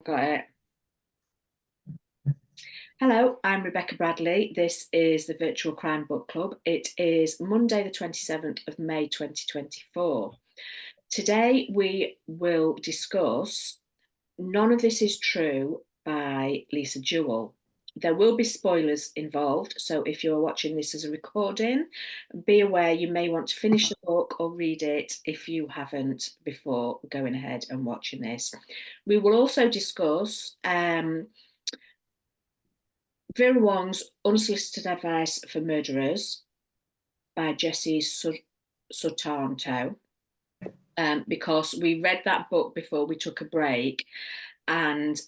Got it. Hello, I'm Rebecca Bradley. This is the Virtual Crime Book Club. It is Monday, the 27th of May, 2024. Today we will discuss None of This Is True by Lisa Jewell. There will be spoilers involved, so if you're watching this as a recording, be aware you may want to finish the book or read it if you haven't before going ahead and watching this. We will also discuss Vera Wong's Unsolicited Advice for Murderers by Josie Sutanto, because we read that book before we took a break, and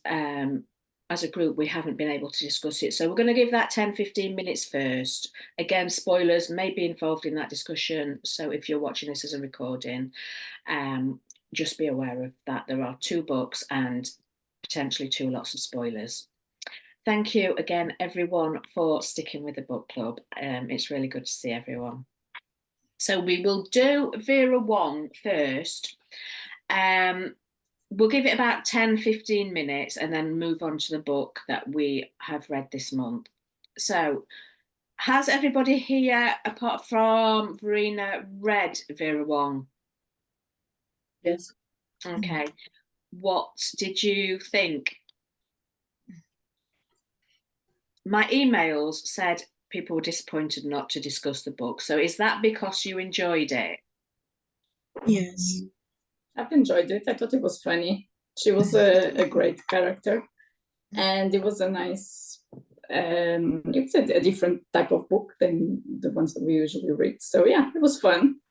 as a group we haven't been able to discuss it, so we're going to give that 10-15 minutes first. Again, spoilers may be involved in that discussion, so if you're watching this as a recording, just be aware of that. There are two books and potentially two lots of spoilers. Thank you again, everyone, for sticking with the book club. It's really good to see everyone. So we will do Vera Wong first. We'll give it about 10-15 minutes and then move on to the book that we have read this month. So has everybody here, apart from Verena, read Vera Wong? Yes. Okay. What did you think? My emails said people were disappointed not to discuss the book. So is that because you enjoyed it? Yes. I've enjoyed it. I thought it was funny. She was a great character. And it was a nice, it's a different type of book than the ones that we usually read. So yeah, it was fun.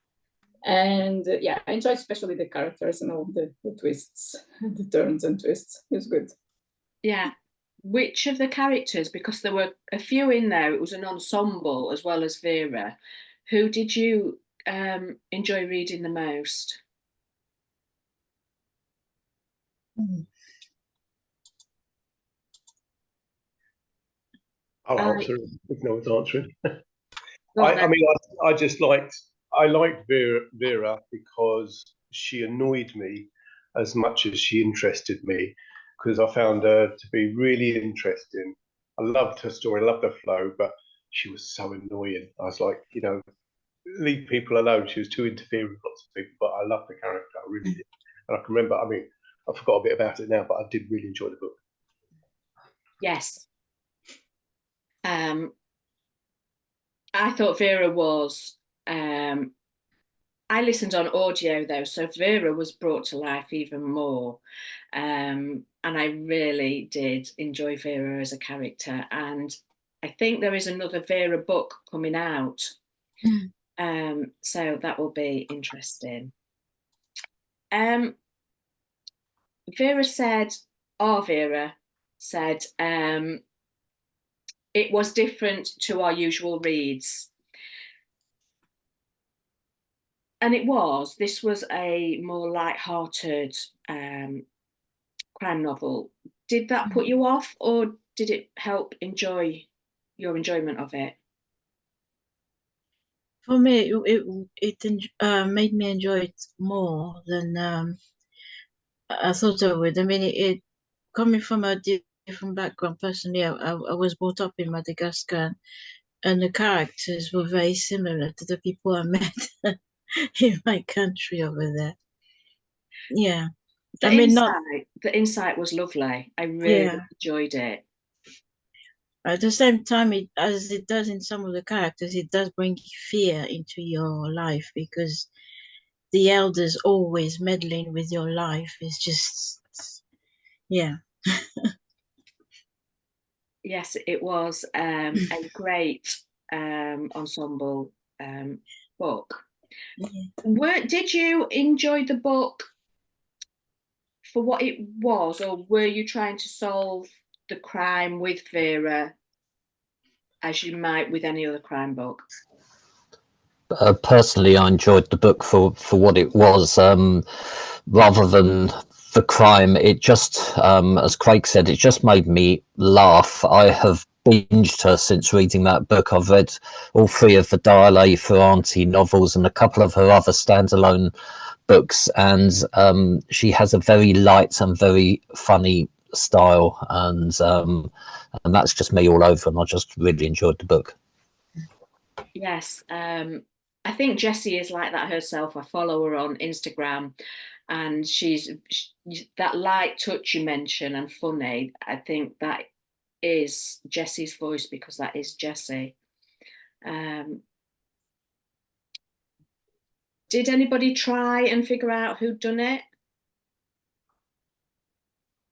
And yeah, I enjoyed especially the characters and all the twists, the turns and twists. It was good. Yeah. Which of the characters, because there were a few in there, it was an ensemble as well as Vera, who did you enjoy reading the most? I'll answer if no one's answering. I liked Vera because she annoyed me as much as she interested me, because I found her to be really interesting. I loved her story, I loved her flow, but she was so annoying. I was like, leave people alone. She was too interfering with lots of people, but I loved the character, I really did. And I can remember, I forgot a bit about it now, but I did really enjoy the book. Yes. I thought Vera was, I listened on audio though, so Vera was brought to life even more. And I really did enjoy Vera as a character. And I think there is another Vera book coming out. So that will be interesting. Vera said, it was different to our usual reads. And it was. This was a more light-hearted crime novel. Did that put you off, or did it help your enjoyment of it? For me, it made me enjoy it more than I thought I would. I mean, it coming from a different background. Personally, I was brought up in Madagascar, and the characters were very similar to the people I met in my country over there. Yeah. The insight was lovely. I really enjoyed it. At the same time, as it does in some of the characters, it does bring fear into your life, because the elders always meddling with your life is just, yeah. Yes, it was a great ensemble book. Did you enjoy the book for what it was, or were you trying to solve the crime with Vera as you might with any other crime book? Personally, I enjoyed the book for what it was, rather than the crime. It just, as Craig said, it just made me laugh. I have binged her since reading that book. I've read all three of the Dial A for Auntie novels and a couple of her other standalone books, and she has a very light and very funny style, and that's just me all over, and I just really enjoyed the book. Yes, I think Jessie is like that herself. I follow her on Instagram, and she's that light touch you mention and funny. I think that is Jessie's voice, because that is Jessie. Did anybody try and figure out who'd done it?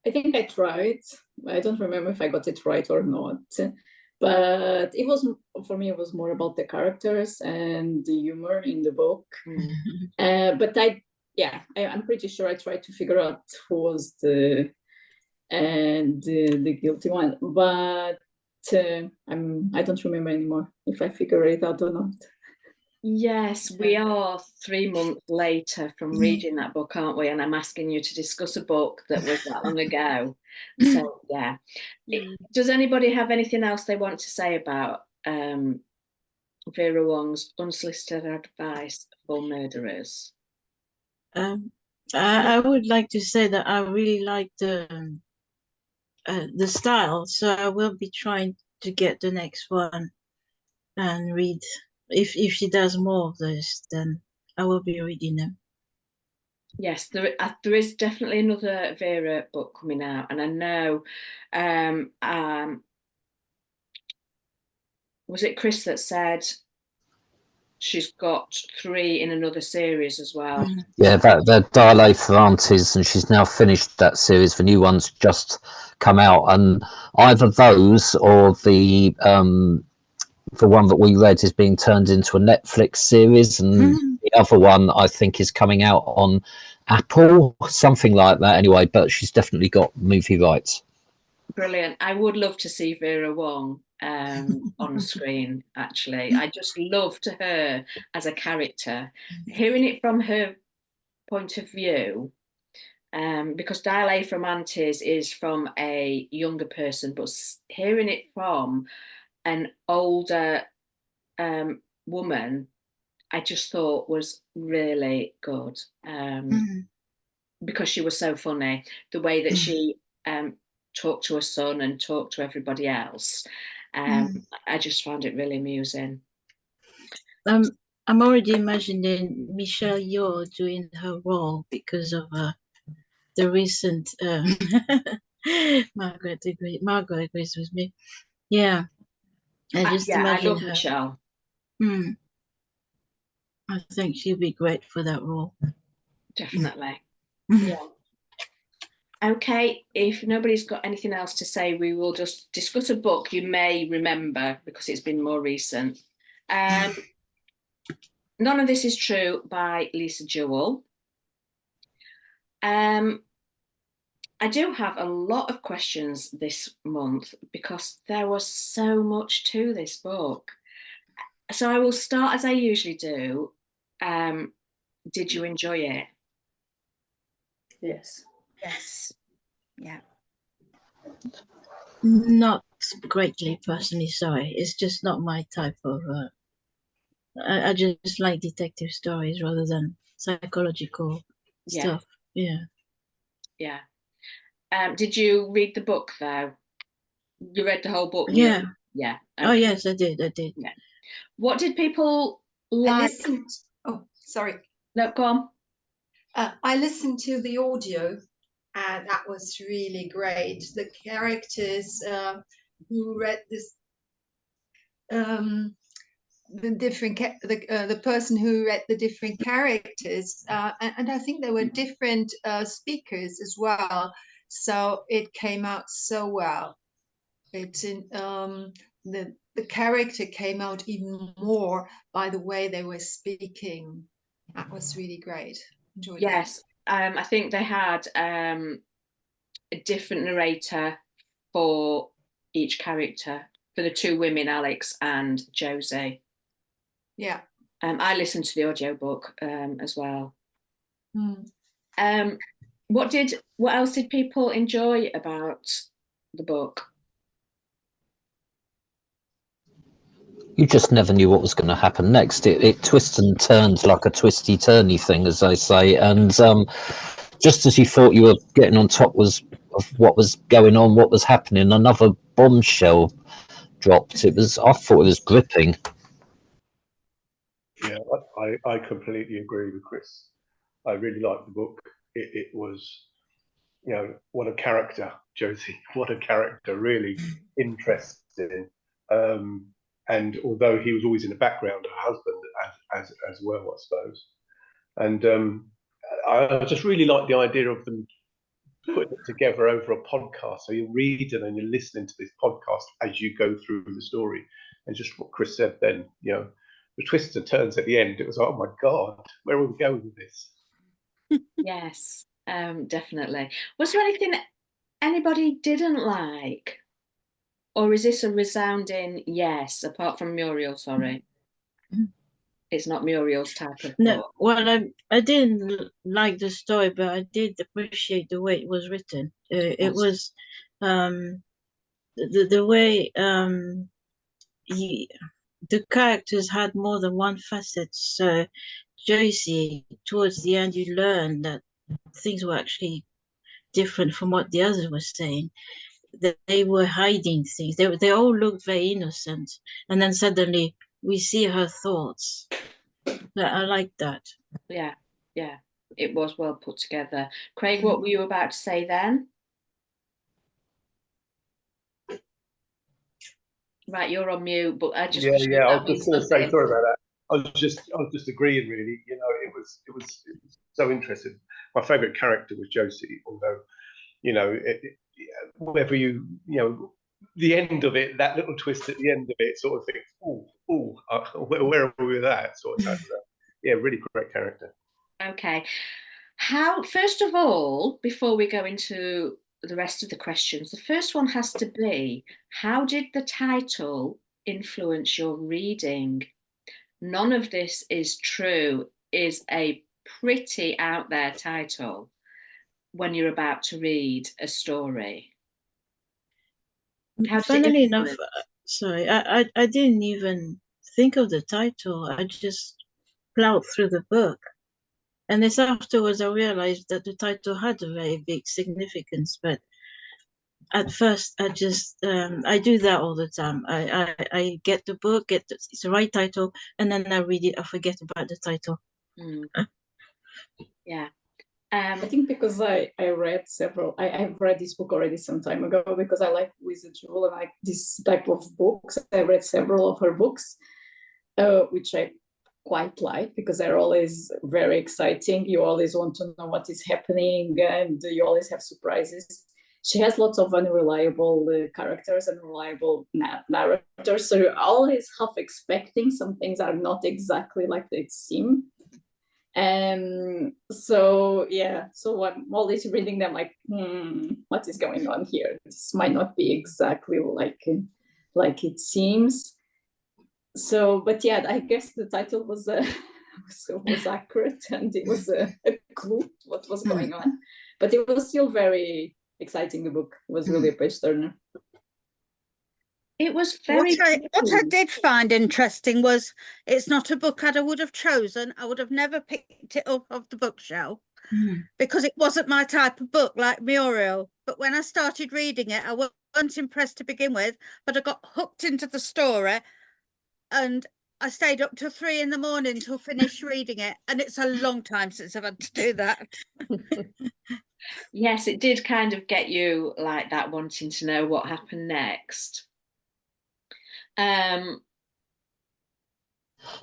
I think I tried. I don't remember if I got it right or not. But it was, for me, it was more about the characters and the humor in the book. But I'm pretty sure I tried to figure out who was the guilty one. But I don't remember anymore if I figure it out or not. Yes, we are 3 months later from reading that book, aren't we? And I'm asking you to discuss a book that was that long ago. So, yeah. Does anybody have anything else they want to say about Vera Wong's Unsolicited Advice for Murderers? I would like to say that I really like the style, so I will be trying to get the next one and read. If she does more of this, then I will be reading them. Yes, there is definitely another Vera book coming out, and I know, was it Chris that said she's got 3 in another series as well? Yeah, they're Dial for Aunties, and she's now finished that series. The new one's just come out, and either those or the one that we read is being turned into a Netflix series, and the other one I think is coming out on Apple, something like that anyway, but she's definitely got movie rights. Brilliant. I would love to see Vera Wong on screen, actually. I just loved her as a character. Hearing it from her point of view, because Dial A from Aunties is from a younger person, but hearing it from an older woman, I just thought was really good, because she was so funny. The way that she talked to her son and talked to everybody else, I just found it really amusing. I'm already imagining Michelle Yeoh doing her role because of the recent Margaret agrees with me. Yeah. I just imagine I love her. Michelle. I think she'd be great for that role. Definitely. Yeah. Okay, if nobody's got anything else to say, we will just discuss a book you may remember because it's been more recent. None of This Is True by Lisa Jewell. I do have a lot of questions this month because there was so much to this book. So I will start as I usually do. Did you enjoy it? Yes. Yes. Yeah. Not greatly, personally, sorry. It's just not my type of... I just like detective stories rather than psychological stuff. Yeah. Yeah. Did you read the book, though? You read the whole book? Yeah. Yeah. Okay. Oh, yes, I did. Yeah. What did people like? Oh, sorry. No, go on. I listened to the audio, and that was really great. The characters who read this, the person who read the different characters, and I think there were different speakers as well. So it came out so well. The character came out even more by the way they were speaking. That was really great. Enjoyed yes, I think they had a different narrator for each character, for the 2 women, Alix and Josie. Yeah. I listened to the audiobook as well. What else did people enjoy about the book? You just never knew what was going to happen next. It twists and turns like a twisty-turny thing, as they say. And just as you thought you were getting on top was of what was going on, what was happening. Another bombshell dropped. I thought it was gripping. Yeah, I completely agree with Chris. I really liked the book. It was, you know, what a character, Josie. What a character, really interesting. And although he was always in the background, her husband as well, I suppose. And I just really like the idea of them putting it together over a podcast. So you're reading and you're listening to this podcast as you go through the story. And just what Chris said then, you know, the twists and turns at the end, it was like, oh my God, where are we going with this? Yes, definitely. Was there anything anybody didn't like? Or is this a resounding yes, apart from Muriel, sorry? It's not Muriel's type of No, book. well, I didn't like the story, but I did appreciate the way it was written. It was the way the characters had more than one facet. So Josie, towards the end, you learn that things were actually different from what the others were saying. That they were hiding things. They all looked very innocent, and then suddenly we see her thoughts. I like that. Yeah, it was well put together. Craig, what were you about to say then? Right, you're on mute, but I just I was just going to say, sorry about that. I was just agreeing, really. You know, it was so interesting. My favourite character was Josie, although, you know, whether you know, the end of it, that little twist at the end of it, sort of thing. Where are we with that? Sort of. Yeah, really great character. Okay. First of all, before we go into the rest of the questions, the first one has to be, how did the title influence your reading? None of this is true is a pretty out there title when you're about to read a story. Funnily enough, sorry, I didn't even think of the title. I just plowed through the book. And it's afterwards I realized that the title had a very big significance. But at first, I just, I do that all the time. I get the book, it's the right title, and then I read it, I forget about the title. Yeah. I think because I read several, I've read this book already some time ago because I like Lisa Jewell and like this type of books. I read several of her books, which I quite like because they're always very exciting. You always want to know what is happening and you always have surprises. She has lots of unreliable characters, unreliable narrators, so you're always half expecting some things are not exactly like they seem. So I'm always reading them like, what is going on here? This might not be exactly like it seems. So, but yeah, I guess the title was was accurate and it was a clue what was going on. But it was still very exciting. The book was really a page turner. It was very. What I did find interesting was it's not a book I would have chosen. I would have never picked it up off the bookshelf because it wasn't my type of book, like Muriel. But when I started reading it, I wasn't impressed to begin with, but I got hooked into the story and I stayed up till 3 a.m. to finish reading it. And it's a long time since I've had to do that. Yes, it did kind of get you like that, wanting to know what happened next.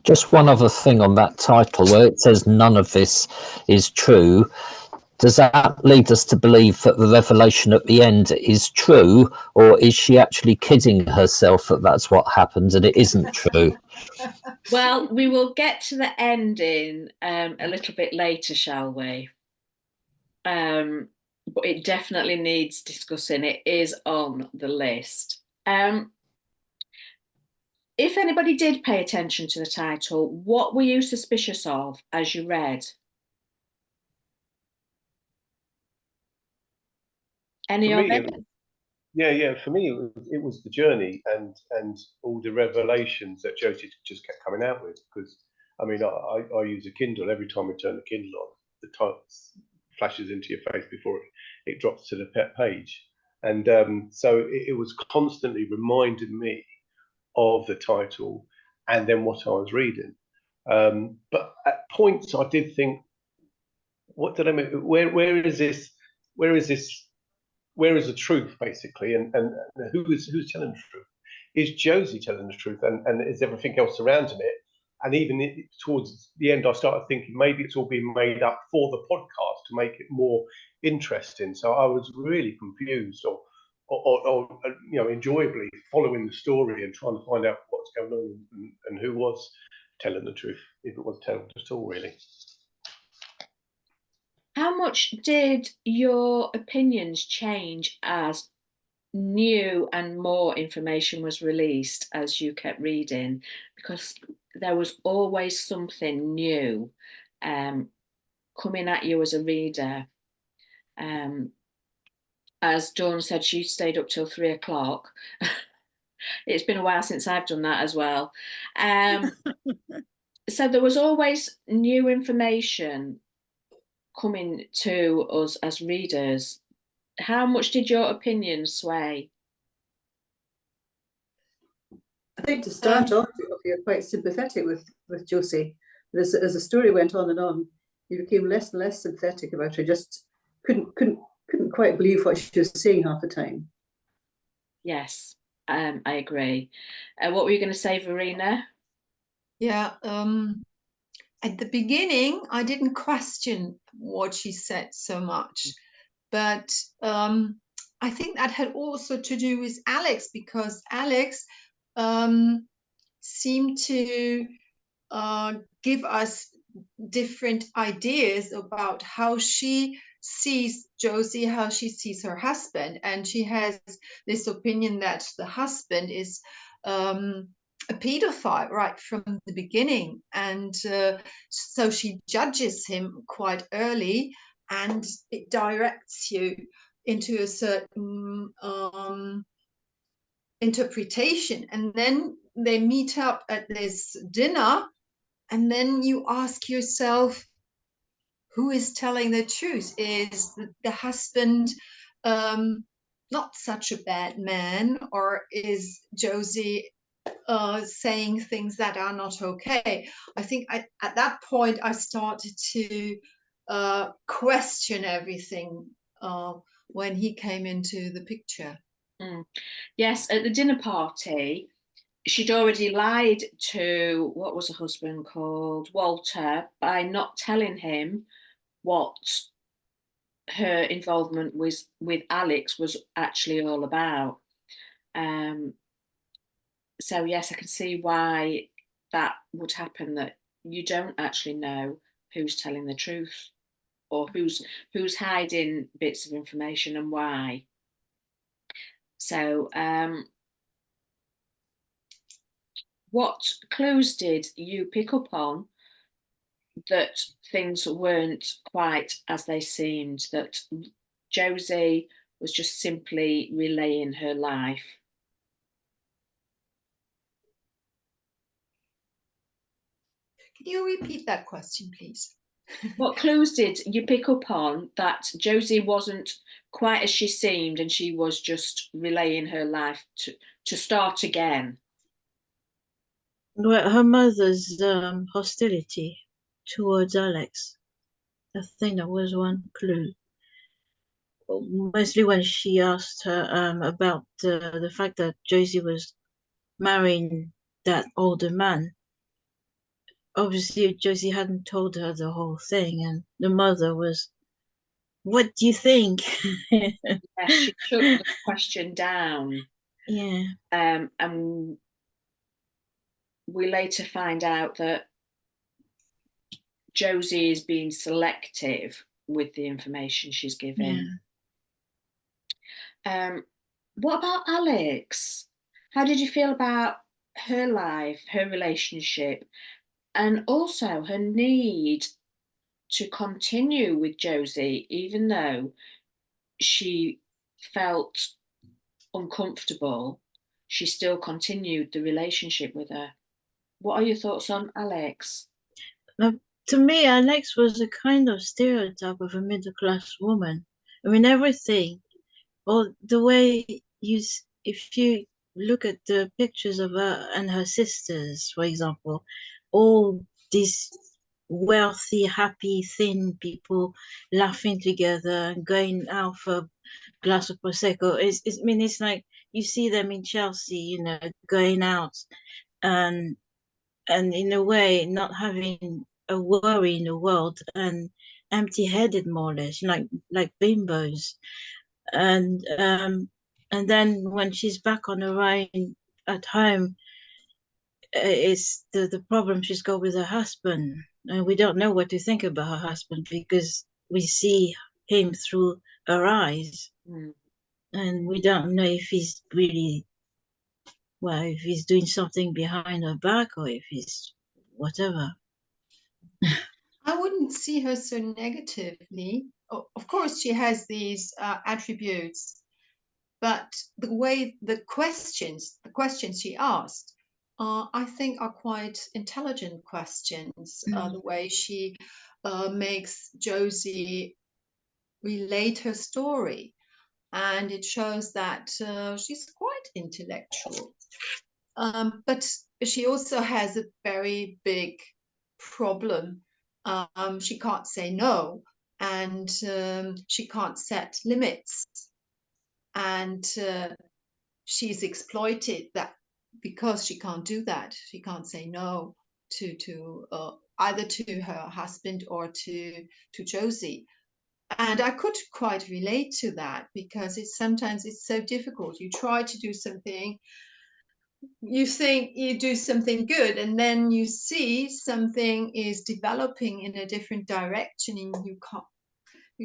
Just one other thing on that title where it says none of this is true. Does that lead us to believe that the revelation at the end is true, or is she actually kidding herself that that's what happened and it isn't true? Well, we will get to the ending a little bit later, shall we? But it definitely needs discussing. It is on the list. If anybody did pay attention to the title, what were you suspicious of as you read? Any of it? Yeah. For me, it was the journey and all the revelations that Josie just kept coming out with. Because I mean, I use a Kindle. Every time I turn the Kindle on, the type flashes into your face before it drops to the page. And so it was constantly reminding me of the title and then what I was reading. But at points I did think, what did I mean? Where is this? Where is this? Where is the truth, basically? And who's telling the truth? Is Josie telling the truth? And is everything else surrounding it? And even towards the end, I started thinking maybe it's all been made up for the podcast to make it more interesting. So I was really confused, or you know, enjoyably following the story and trying to find out what's going on and who was telling the truth, if it was told at all, really. How much did your opinions change as new and more information was released as you kept reading? Because there was always something new coming at you as a reader. As Dawn said, she stayed up till 3 o'clock. It's been a while since I've done that as well. So there was always new information coming to us as readers. How much did your opinion sway? I think to start off, you're quite sympathetic with Josie. But as the story went on, you became less and less sympathetic about her. Just couldn't quite believe what she was saying half the time. Yes, I agree. What were you going to say, Verena? Yeah, at the beginning, I didn't question what she said so much, but I think that had also to do with Alix, because Alix seemed to give us different ideas about how she sees Josie, how she sees her husband. And she has this opinion that the husband is a pedophile right from the beginning. And so she judges him quite early, and it directs you into a certain interpretation. And then they meet up at this dinner, and then you ask yourself, who is telling the truth? Is the husband not such a bad man, or is Josie saying things that are not okay? I think at that point I started to question everything when he came into the picture. Yes, at the dinner party, she'd already lied to, what was her husband called, Walter, by not telling him what her involvement with Alix was actually all about. So yes, I can see why that would happen, that you don't actually know who's telling the truth or who's hiding bits of information and why. So what clues did you pick up on that things weren't quite as they seemed, that Josie was just simply relaying her life? Can you repeat that question, please? What clues did you pick up on that Josie wasn't quite as she seemed and she was just relaying her life to start again? Well, her mother's hostility towards Alix. I think that was one clue. Mostly when she asked her about the fact that Josie was marrying that older man. Obviously, Josie hadn't told her the whole thing, and the mother was, "What do you think?" Yes, she took the question down. Yeah. And we later find out that Josie is being selective with the information she's given. Yeah. What about Alix? How did you feel about her life, her relationship, and also her need to continue with Josie, even though she felt uncomfortable? She still continued the relationship with her. What are your thoughts on Alix? To me, Alix was a kind of stereotype of a middle-class woman. I mean, everything, or the way if you look at the pictures of her and her sisters, for example, all these wealthy, happy, thin people laughing together and going out for a glass of Prosecco. I mean, it's like you see them in Chelsea, you know, going out and in a way not having a worry in the world and empty-headed more or less, like bimbos. And then when she's back on the ride at home, it's the problem she's got with her husband, and we don't know what to think about her husband because we see him through her eyes, and we don't know if he's really, well, if he's doing something behind her back or if he's whatever. I wouldn't see her so negatively. Of course, she has these attributes, but the questions she asked, I think are quite intelligent questions. The way she makes Josie relate her story, and it shows that she's quite intellectual. But she also has a very big problem. She can't say no, and she can't set limits, and she's exploited that because she can't do that. She can't say no to either to her husband or to Josie. And I could quite relate to that because sometimes it's so difficult. You try to do something, you think you do something good, and then you see something is developing in a different direction, and you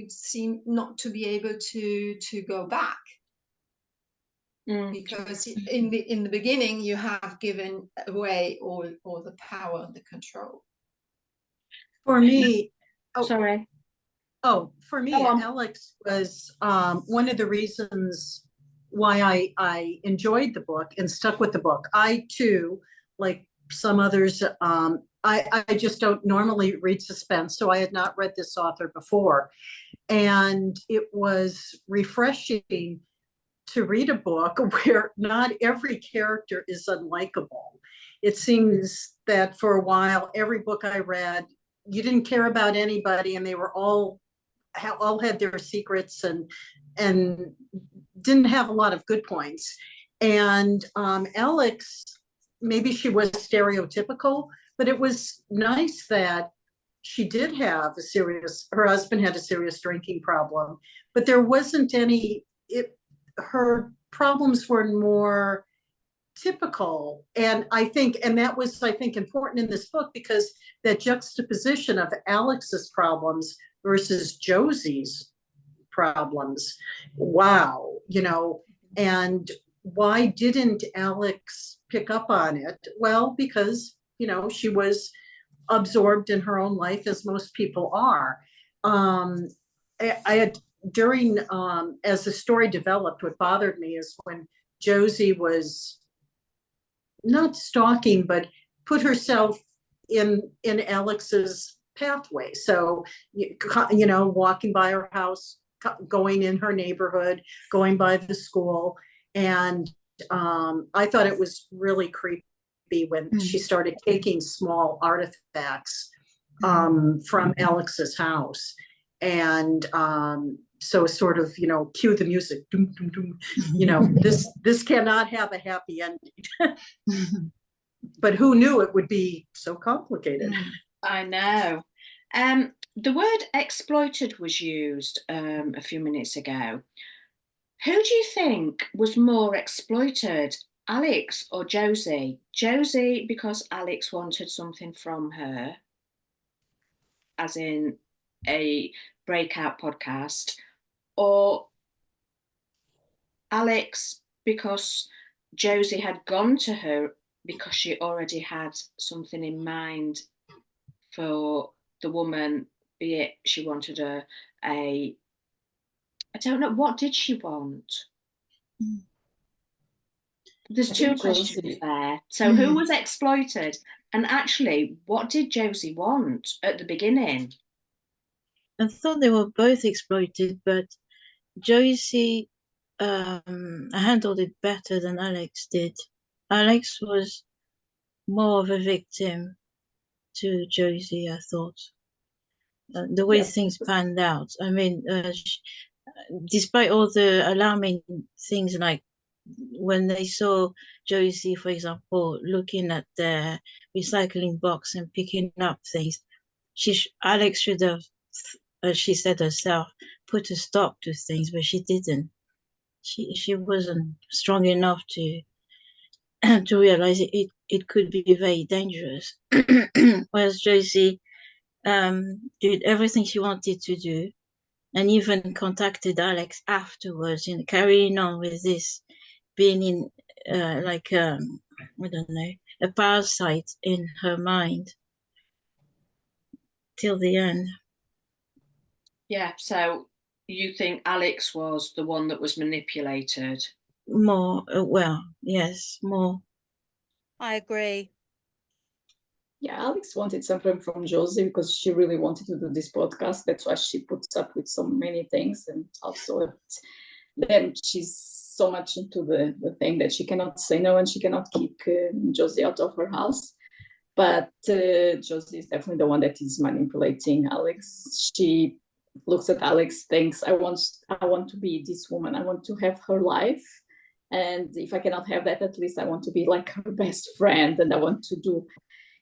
seem not to be able to go back. Because in the beginning you have given away all the power and the control. For me, for me, Alix was one of the reasons why I enjoyed the book and stuck with the book. I too, like some others, I just don't normally read suspense, so I had not read this author before, and it was refreshing to read a book where not every character is unlikable. It seems that for a while, every book I read, you didn't care about anybody, and they were all had their secrets and didn't have a lot of good points. And Alix, maybe she was stereotypical, but it was nice that she did have her husband had a serious drinking problem, but there wasn't any, her problems were more typical. And that was important in this book, because that juxtaposition of Alix's problems versus Josie's problems. Wow, and why didn't Alix pick up on it? Well, because, she was absorbed in her own life, as most people are. As the story developed, what bothered me is when Josie was not stalking, but put herself in Alix's pathway. So, walking by her house, going in her neighborhood, going by the school. And I thought it was really creepy when she started taking small artifacts from Alix's house. And so sort of, cue the music, doom, doom, doom. This cannot have a happy ending. But who knew it would be so complicated? I know. The word exploited was used a few minutes ago. Who do you think was more exploited, Alix or Josie? Josie, because Alix wanted something from her, as in a breakout podcast, or Alix because Josie had gone to her because she already had something in mind for the woman, be it she wanted I don't know, what did she want? There's two questions there. So who was exploited? And actually, what did Josie want at the beginning? I thought they were both exploited, but Josie handled it better than Alix did. Alix was more of a victim to Josie, I thought. The way things panned out. I mean, despite all the alarming things, like when they saw Josie, for example, looking at the recycling box and picking up things, Alix should have, as she said herself, put a stop to things, but she didn't. She wasn't strong enough to to realize it could be very dangerous. Whereas Josie did everything she wanted to do, and even contacted Alix afterwards, and carrying on with this, being in like I don't know, a parasite in her mind till the end. Yeah, so you think Alix was the one that was manipulated? More, well, yes, more. I agree. Yeah, Alix wanted something from Josie because she really wanted to do this podcast. That's why she puts up with so many things. And also then she's so much into the thing that she cannot say no, and she cannot kick Josie out of her house. But Josie is definitely the one that is manipulating Alix. She looks at Alix, thinks, I want to be this woman. I want to have her life. And if I cannot have that, at least I want to be like her best friend, and I want to do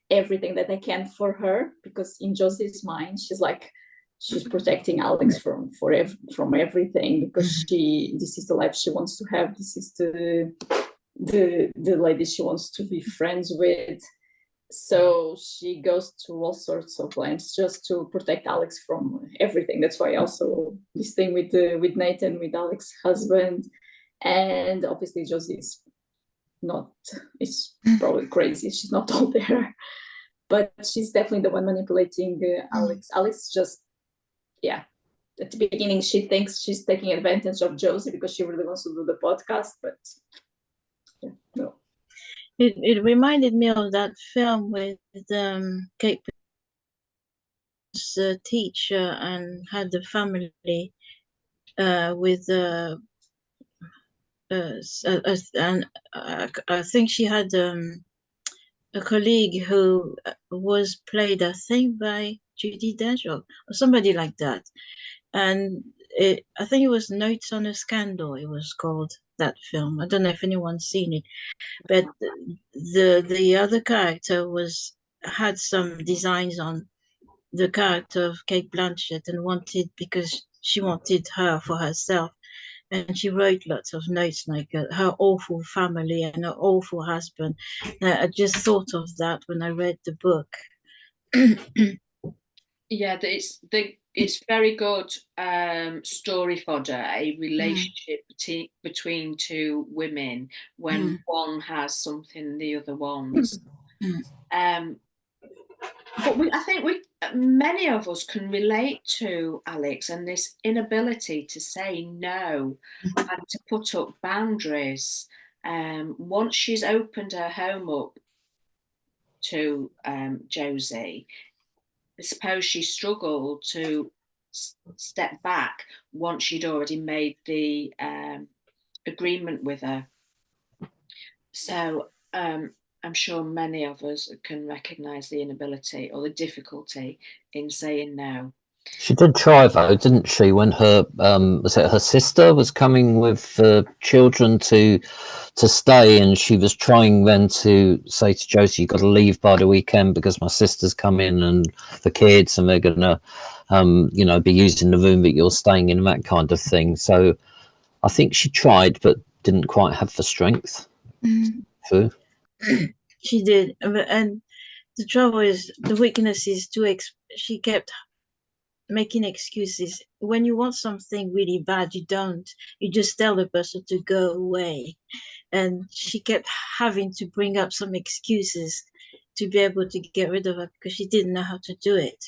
everything that I can for her, because in Josie's mind, she's protecting Alix from everything, because this is the life she wants to have. This is the lady she wants to be friends with. So she goes to all sorts of lengths just to protect Alix from everything. That's why also this thing with Nathan, with Alex's husband, and obviously Josie is probably crazy. She's not all there, but she's definitely the one manipulating Alix. Alix just, yeah, at the beginning she thinks she's taking advantage of Josie because she really wants to do the podcast, but yeah, no. It reminded me of that film with Kate was a teacher and had the family with and I think she had a colleague who was played, I think, by Judi Dench or somebody like that. And I think it was Notes on a Scandal, it was called, that film. I don't know if anyone's seen it, but the other character had some designs on the character of Kate Blanchett, and because she wanted her for herself. And she wrote lots of notes, like her awful family and her awful husband. I just thought of that when I read the book. Yeah, it's very good story fodder, a relationship between two women when one has something the other wants. But I think many of us can relate to Alix and this inability to say no and to put up boundaries. Once she's opened her home up to Josie, I suppose she struggled to step back once she'd already made the agreement with her. So I'm sure many of us can recognise the inability or the difficulty in saying no. She did try though, didn't she? When her was it her sister was coming with children to stay, and she was trying then to say to Josie, "You've got to leave by the weekend because my sister's coming and the kids, and they're gonna, be using the room that you're staying in," and that kind of thing. So I think she tried, but didn't quite have the strength. She did, and the trouble is, the weakness is she kept making excuses. When you want something really bad, you just tell the person to go away. And she kept having to bring up some excuses to be able to get rid of her because she didn't know how to do it.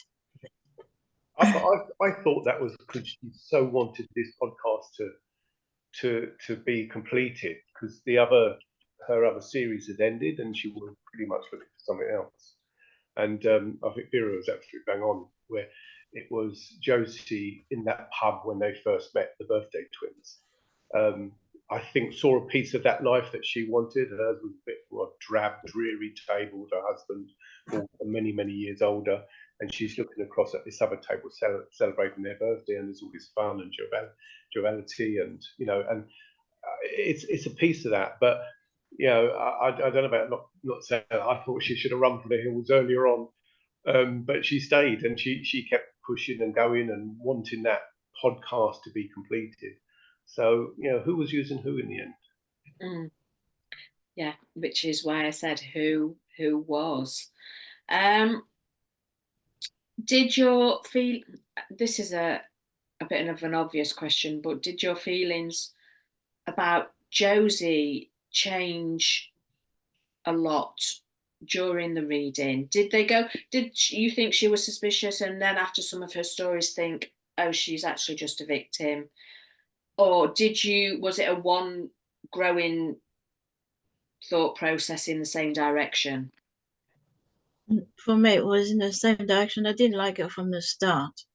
I thought that was because she so wanted this podcast to be completed, because her other series had ended and she was pretty much looking for something else. And I think Vera was absolutely bang on, where it was Josie in that pub when they first met, the birthday twins. I think saw a piece of that life that she wanted. Hers was a bit more drab, dreary table with her husband, all many, many years older. And she's looking across at this other table celebrating their birthday, and there's all this fun and joviality, and it's a piece of that. But I don't know about not saying that. I thought she should have run for the hills earlier on, but she stayed, and she kept pushing and going and wanting that podcast to be completed. So who was using who in the end? Yeah, which is why I said who was. Did your feel? This is a bit of an obvious question, but did your feelings about Josie change a lot during the reading? Did you think she was suspicious, and then after some of her stories think, oh, she's actually just a victim? Or was it a one growing thought process in the same direction? For me, it was in the same direction. I didn't like it from the start.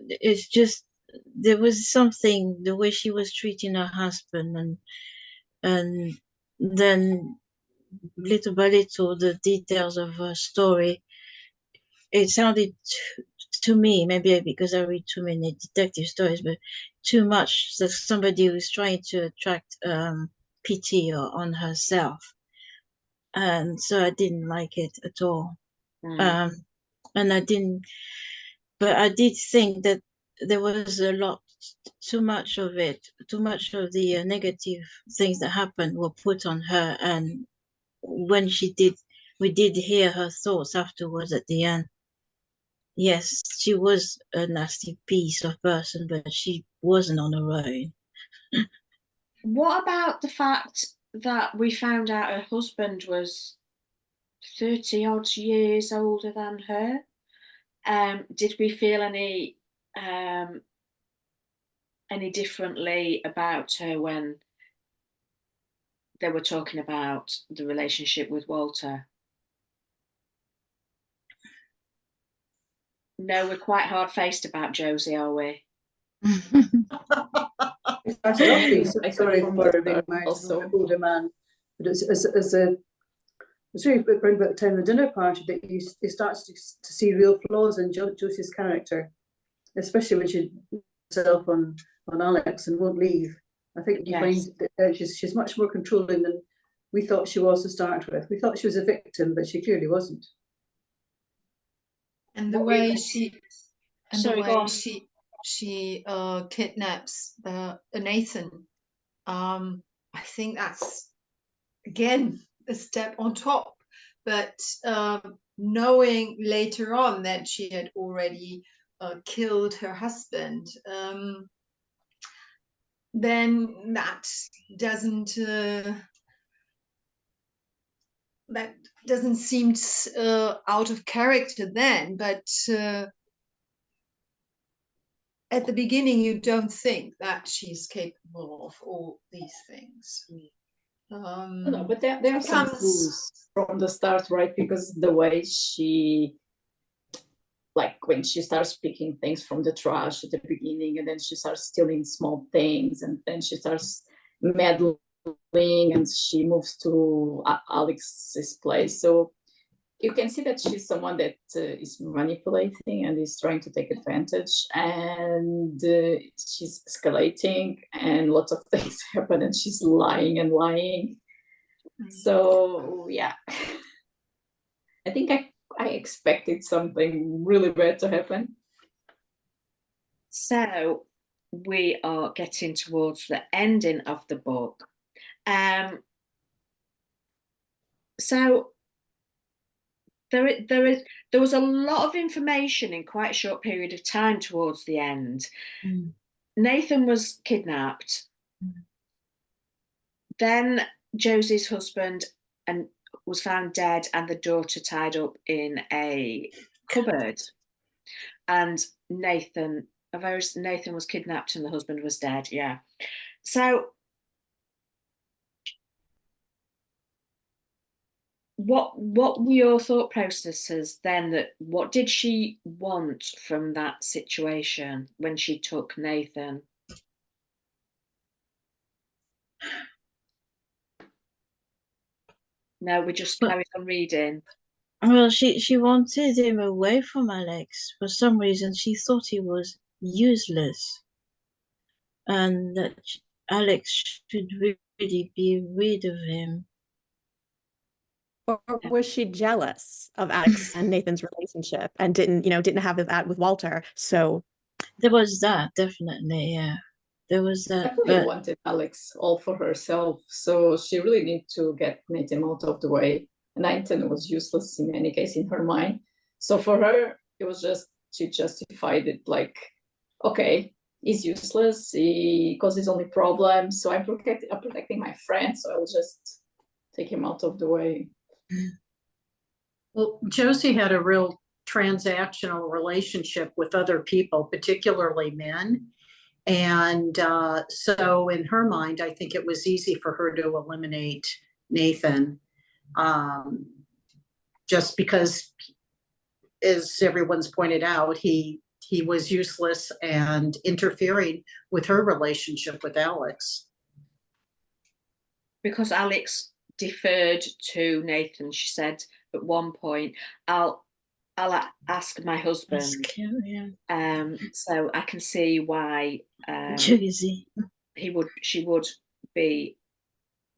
It's just, there was something, the way she was treating her husband, and then little by little, the details of her story, it sounded to me, maybe because I read too many detective stories, but too much that somebody who's trying to attract pity on herself. And so I didn't like it at all. And I didn't, but I did think that there was too much of the negative things that happened were put on her. And when we did hear her thoughts afterwards at the end. Yes, she was a nasty piece of person, but she wasn't on her own. What about the fact that we found out her husband was 30 odd years older than her? Did we feel any differently about her when they were talking about the relationship with Walter? No, we're quite hard-faced about Josie, are we? It started off being sorry for being married to an older man, but it's really around about the time of the dinner party that you start to see real flaws in Josie's character, especially when she herself on Alix and won't leave. I think you find that she's much more controlling than we thought she was to start with. We thought she was a victim, but she clearly wasn't. And the way she kidnaps Nathan, I think that's again a step on top. But knowing later on that she had already killed her husband, then that doesn't seem out of character then, but at the beginning you don't think that she's capable of all these things. No, but there are some clues from the start, right? Because the way she, like when she starts picking things from the trash at the beginning, and then she starts stealing small things, and then she starts meddling, and she moves to Alix's place. So you can see that she's someone that is manipulating and is trying to take advantage, and she's escalating, and lots of things happen, and she's lying and lying. So yeah, I think I expected something really bad to happen. So we are getting towards the ending of the book. So there was a lot of information in quite a short period of time towards the end. Nathan was kidnapped. Then Josie's husband was found dead, and the daughter tied up in a cupboard. And Nathan was kidnapped and the husband was dead. Yeah. So what were your thought processes then? That what did she want from that situation when she took Nathan? No, we just carried on reading. Well, she wanted him away from Alix. For some reason, she thought he was useless, and that Alix should really be rid of him. Or was she jealous of Alix and Nathan's relationship and didn't have that with Walter? So there was that, definitely, yeah. There was that. I really wanted Alix all for herself, so she really needed to get Nathan out of the way. And Nathan was useless in any case in her mind. So for her, it was just, she justified it like, okay, he's useless, he causes only problems, so I'm protecting my friend, so I'll just take him out of the way. Well, Josie had a real transactional relationship with other people, particularly men. And so in her mind, I think it was easy for her to eliminate Nathan, just because, as everyone's pointed out, he was useless and interfering with her relationship with Alix. Because Alix deferred to Nathan, she said at one point, I'll ask my husband. So I can see why Josie. she would be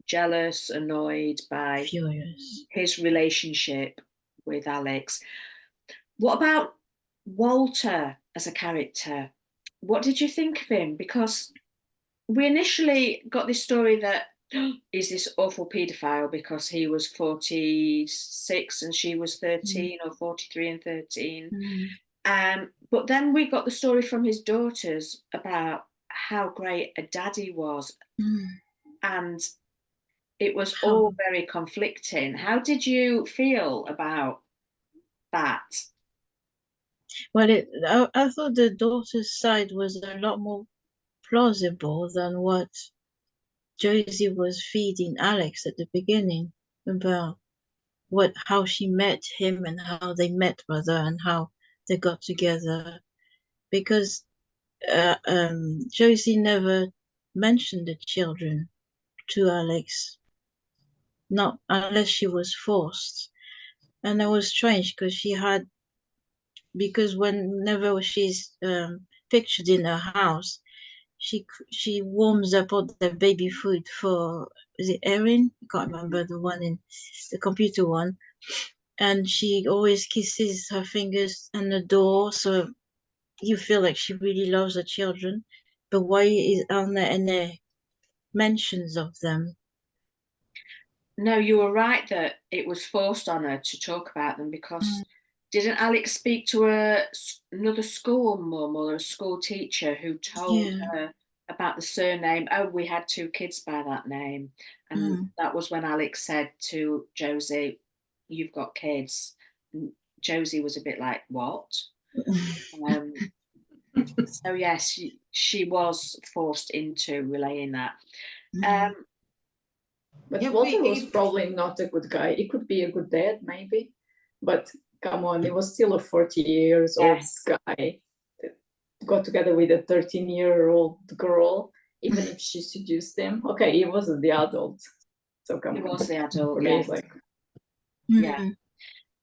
jealous, annoyed by furious his relationship with Alix. What about Walter as a character? What did you think of him? Because we initially got this story that he's this awful paedophile because he was 46 and she was 13, or 43 and 13. But then we got the story from his daughters about how great a dad he was. And it was all very conflicting. How did you feel about that? Well, I thought the daughter's side was a lot more plausible than what Josie was feeding Alix at the beginning about how she met him and how they met rather and how they got together, because Josie never mentioned the children to Alix, not unless she was forced. And that was strange because whenever she's pictured in her house, she warms up all the baby food for, is it Erin? I can't remember, the one in the computer one. And she always kisses her fingers on the door, so you feel like she really loves her children. But why aren't there any mentions of them? No, you were right that it was forced on her to talk about them, because didn't Alix speak to another school mum or a school teacher who told her about the surname? Oh, we had 2 kids by that name. And that was when Alix said to Josie, you've got kids. And Josie was a bit like, what? So yes, she was forced into relaying that. But Walter was probably not a good guy. He could be a good dad, maybe. But come on, he was still a 40 years old guy that got together with a 13-year-old girl, even if she seduced him. Okay, he wasn't the adult. So come on. He was the adult, yes. Yeah.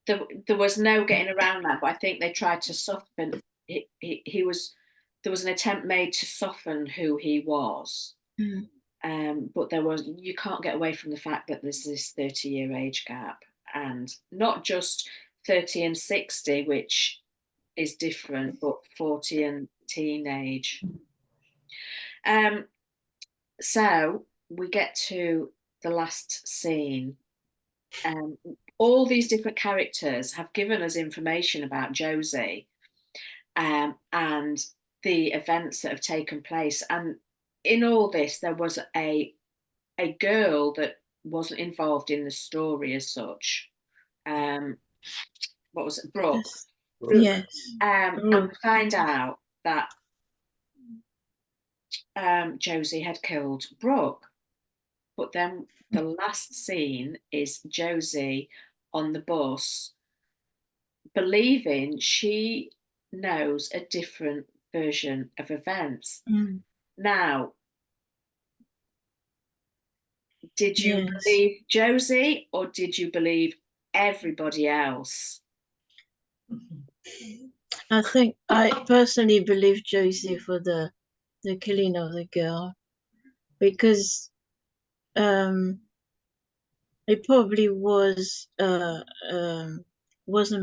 There was no getting around that, but I think they tried to soften. There was an attempt made to soften who he was. But you can't get away from the fact that there's this 30-year age gap, and not just 30 and 60, which is different, but 40 and teenage. So we get to the last scene. All these different characters have given us information about Josie and the events that have taken place. And in all this, there was a girl that wasn't involved in the story as such. What was it? Brooke. Yes. And we find out that Josie had killed Brooke. But then the last scene is Josie on the bus, believing she knows a different version of events. Now, did you believe Josie, or did you believe everybody else? I think I personally believe Josie for the killing of the girl, because it probably wasn't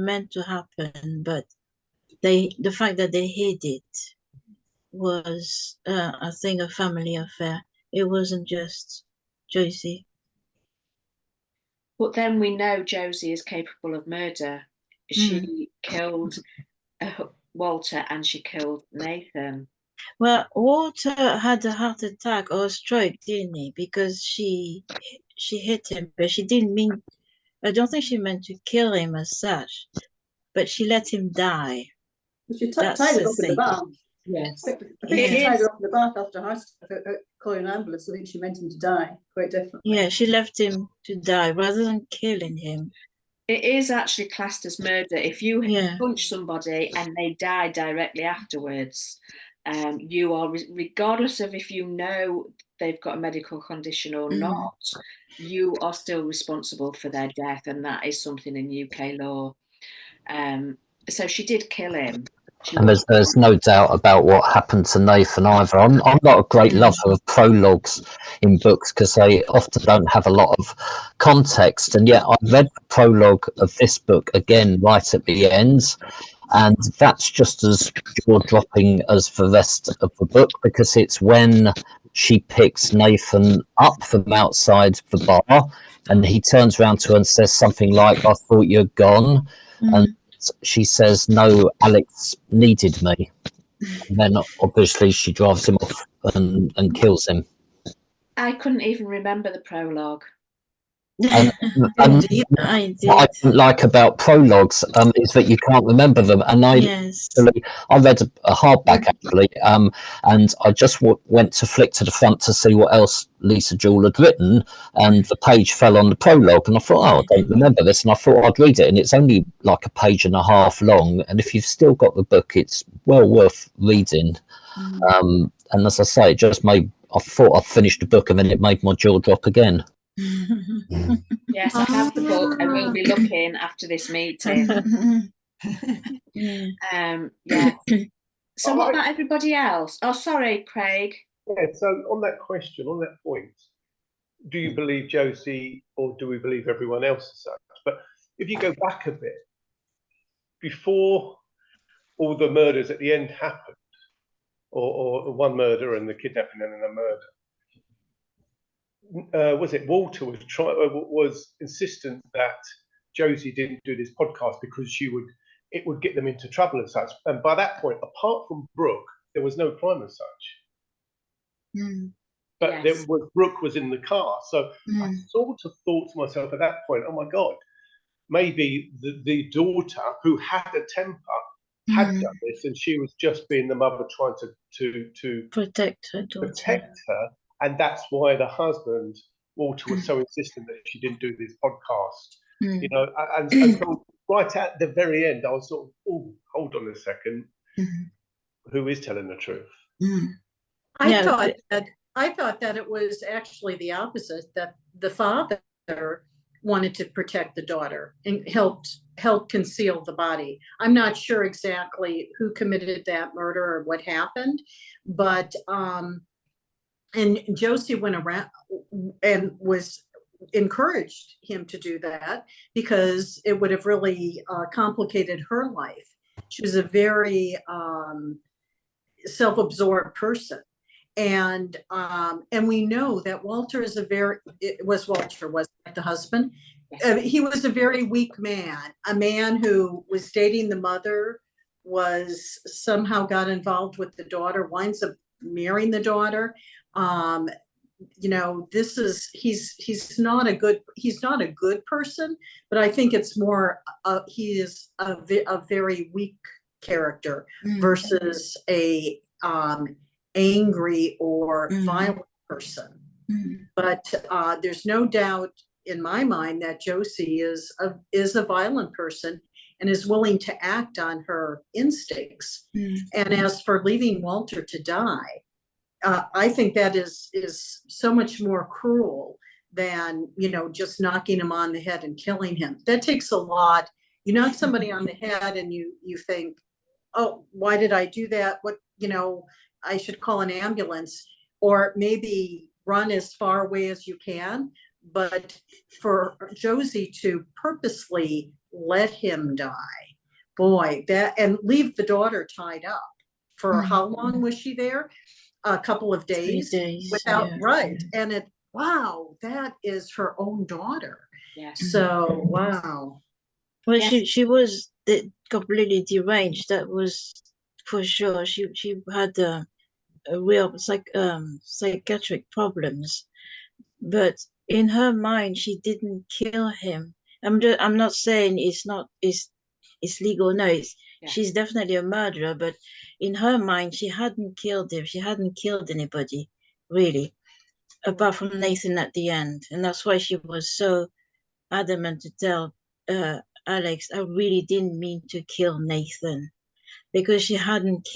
meant to happen, but the fact that they hid it was, I think, a family affair. It wasn't just Josie. But then we know Josie is capable of murder. She killed Walter, and she killed Nathan. Well, Walter had a heart attack or a stroke, didn't he? Because she hit him, but she didn't mean. I don't think she meant to kill him as such, but she let him die. She tied her up in the bath. Yes. I think she tied her up in the bath after calling an ambulance. I think she meant him to die, quite definitely. Yeah, she left him to die rather than killing him. It is actually classed as murder if you punch somebody and they die directly afterwards. You are, regardless of if you know they've got a medical condition or not, you are still responsible for their death, and that is something in UK law. So she did kill him. And there's no doubt about what happened to Nathan either. I'm not a great lover of prologues in books because they often don't have a lot of context. And yet I read the prologue of this book again right at the end, and that's just as jaw-dropping as the rest of the book, because it's when she picks Nathan up from outside the bar and he turns around to her and says something like, "I thought you're gone." And she says, "No, Alix needed me." And then obviously she drives him off and kills him. I couldn't even remember the prologue. And what I don't like about prologues is that you can't remember them. And I read a hardback actually, and I just went to flick to the front to see what else Lisa Jewell had written, and the page fell on the prologue, and I thought, oh, I don't remember this, and I thought I'd read it, and it's only like a page and a half long, and if you've still got the book, it's well worth reading. And as I say, it just made, I thought I'd finished the book, and then it made my jaw drop again. Yes, I have the book. I will be looking after this meeting. Yeah. So what about everybody else? Oh, sorry, Craig. Yeah, so on that question, on that point, do you believe Josie or do we believe everyone else as such? But if you go back a bit, before all the murders at the end happened, or one murder and the kidnapping and then a murder, was it Walter was insistent that Josie didn't do this podcast because it would get them into trouble and such. And by that point, apart from Brooke, there was no crime as such. But Brooke was in the car, so I sort of thought to myself at that point, oh my God, maybe the daughter who had a temper had done this, and she was just being the mother trying to protect her daughter. And that's why the husband, Walter, was so insistent that she didn't do this podcast. You know, and so right at the very end, I was sort of, oh, hold on a second, who is telling the truth? I thought that it was actually the opposite, that the father wanted to protect the daughter and helped conceal the body. I'm not sure exactly who committed that murder or what happened, but and Josie went around and encouraged him to do that because it would have really complicated her life. She was a very self-absorbed person. And we know that Walter is was the husband. He was a very weak man, a man who was dating the mother, was somehow got involved with the daughter, winds up marrying the daughter. You know, he's not a good person, but I think it's more he is a very weak character versus a angry or violent person. But there's no doubt in my mind, that Josie is a violent person and is willing to act on her instincts. And as for leaving Walter to die, I think that is so much more cruel than, just knocking him on the head and killing him. That takes a lot. You knock somebody on the head and you think, oh, why did I do that? What, I should call an ambulance, or maybe run as far away as you can. But for Josie to purposely let him die, boy, and leave the daughter tied up for how long was she there? A couple of days, without, right. And wow, that is her own daughter. Yes. So, wow. Well, Yes. she was completely deranged. That was for sure. She had a real psychiatric problems, but in her mind, she didn't kill him. I'm not saying it's legal. No, she's definitely a murderer. But in her mind, she hadn't killed him. She hadn't killed anybody, really, apart from Nathan at the end, and that's why she was so adamant to tell Alix, I really didn't mean to kill Nathan, because she hadn't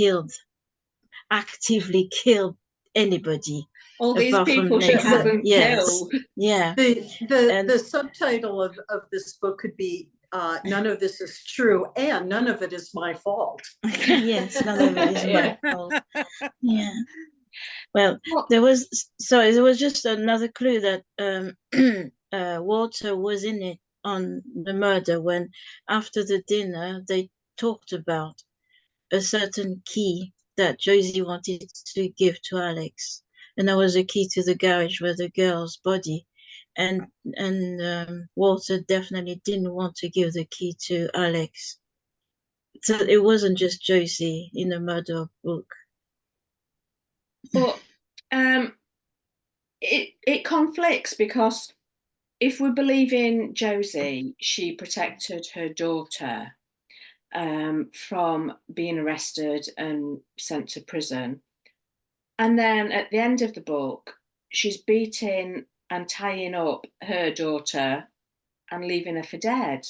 actively killed anybody. All these people she hasn't killed. Yeah. The subtitle of this book could be none of this is true, and none of it is my fault. Yes, none of it is my fault. Yeah. Well, there was just another clue that Walter was in it on the murder, when after the dinner they talked about a certain key that Josie wanted to give to Alix, and that was a key to the garage where the girl's body, and Walter definitely didn't want to give the key to Alix. So it wasn't just Josie in the murder book. But it conflicts, because if we believe in Josie, she protected her daughter from being arrested and sent to prison. And then at the end of the book, she's beating and tying up her daughter and leaving her for dead.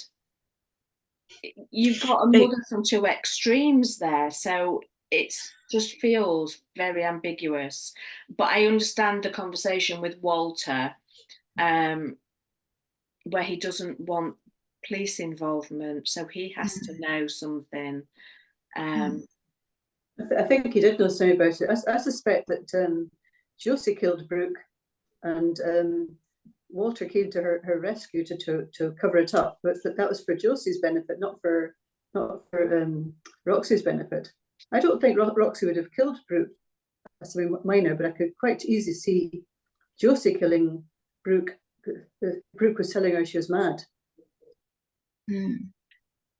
You've got a mother from two extremes there. So it just feels very ambiguous. But I understand the conversation with Walter, where he doesn't want police involvement, so he has to know something. I think he did know something about it. I suspect that Josie killed Brooke, and Walter came to her rescue to cover it up, but that was for Josie's benefit, not for Roxy's benefit. I don't think Roxy would have killed Brooke as a minor, but I could quite easily see Josie killing Brooke. Brooke was telling her she was mad.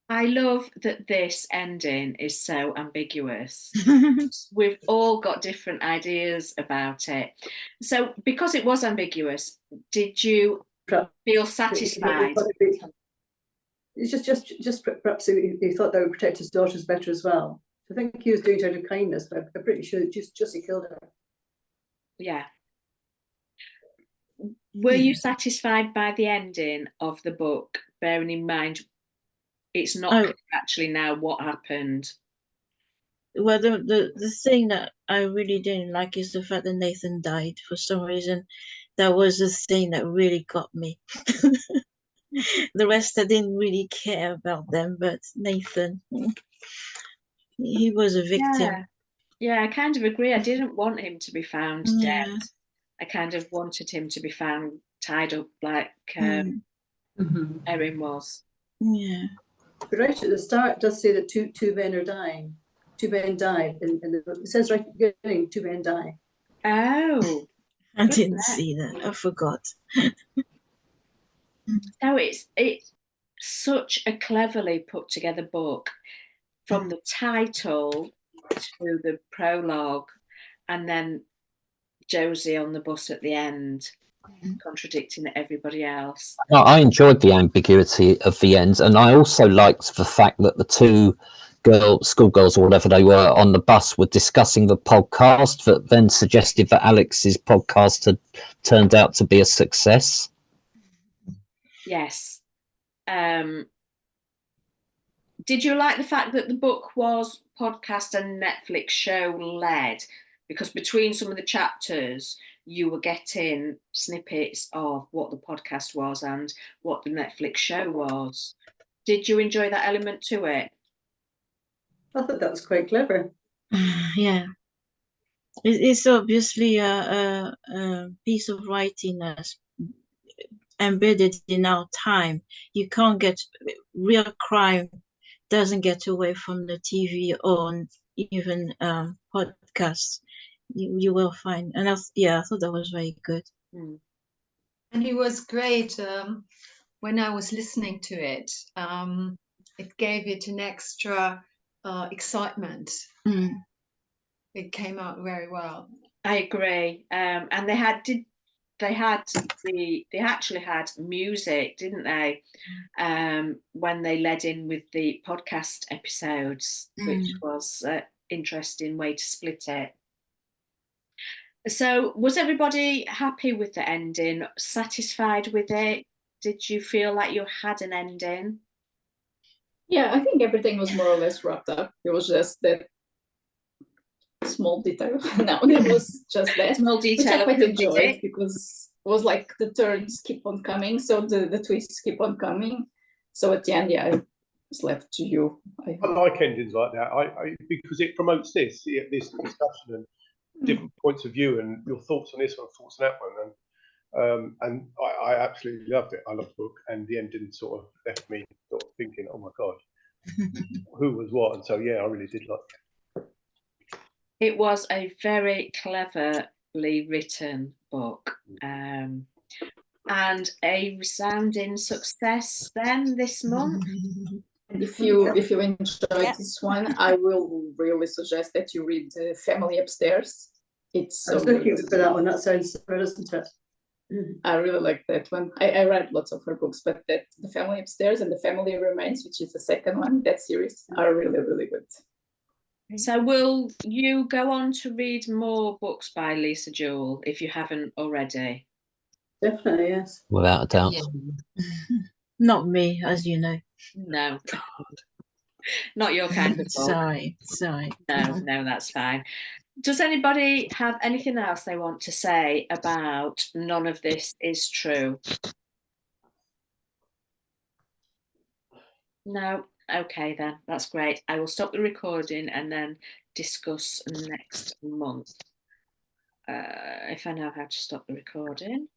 I love that this ending is so ambiguous. We've all got different ideas about it. So because it was ambiguous, did you feel satisfied? It's just perhaps he thought that would protect his daughters better as well. I think he was doing it out of kindness, but I'm pretty sure Josie killed her. Yeah. Were you satisfied by the ending of the book, bearing in mind it's not clear actually now what happened? Well, the thing that I really didn't like is the fact that Nathan died for some reason. That was the thing that really got me. The rest I didn't really care about them, but Nathan, he was a victim. Yeah, I kind of agree. I didn't want him to be found dead. I kind of wanted him to be found tied up like Erin was. Yeah. But right at the start, it does say that two men are dying. Two men died, and it says right at the beginning, 2 men die. Oh, I didn't see that. I forgot. So it's such a cleverly put together book, from the title to the prologue, and then Josie on the bus at the end, contradicting everybody else. I enjoyed the ambiguity of the end, and I also liked the fact that the two schoolgirls or whatever they were on the bus were discussing the podcast that then suggested that Alix's podcast had turned out to be a success. Yes. Did you like the fact that the book was podcast and Netflix show led? Because between some of the chapters, you were getting snippets of what the podcast was and what the Netflix show was. Did you enjoy that element to it? I thought that was quite clever. Yeah. It's obviously a piece of writing that's embedded in our time. You can't get real crime doesn't get away from the TV or even podcasts. You will find, and I thought that was very good. Mm. And it was great when I was listening to it. It gave it an extra excitement. Mm. It came out very well. I agree. And they actually had music, didn't they? When they led in with the podcast episodes, which was an interesting way to split it. So was everybody happy with the ending, satisfied with it? Did you feel like you had an ending? Yeah, I think everything was more or less wrapped up. It was just that small detail. No, it was just that small detail, which I quite enjoyed because it was like the turns keep on coming, so the twists keep on coming. So at the end, yeah, it's left to you. I like endings like that. I because it promotes this discussion and different points of view and your thoughts on this one, thoughts on that one, and I absolutely loved it. I loved the book, and the ending sort of left me sort of thinking, oh my god, who was what? And so yeah, I really did like it. It was a very cleverly written book, and a resounding success then this month. And if you enjoyed this one, I will really suggest that you read Family Upstairs. It's so good for that one. That sounds super, doesn't it? I really like that one. I read lots of her books, but that The Family Upstairs and The Family Remains, which is the second one, that series, are really, really good. So will you go on to read more books by Lisa Jewell if you haven't already? Definitely, yes. Without a doubt. Yeah. Not me, as you know. No. Not your kind of book. Sorry. No, that's fine. Does anybody have anything else they want to say about None of This Is True? No? Okay then, that's great. I will stop the recording and then discuss next month. If I know how to stop the recording.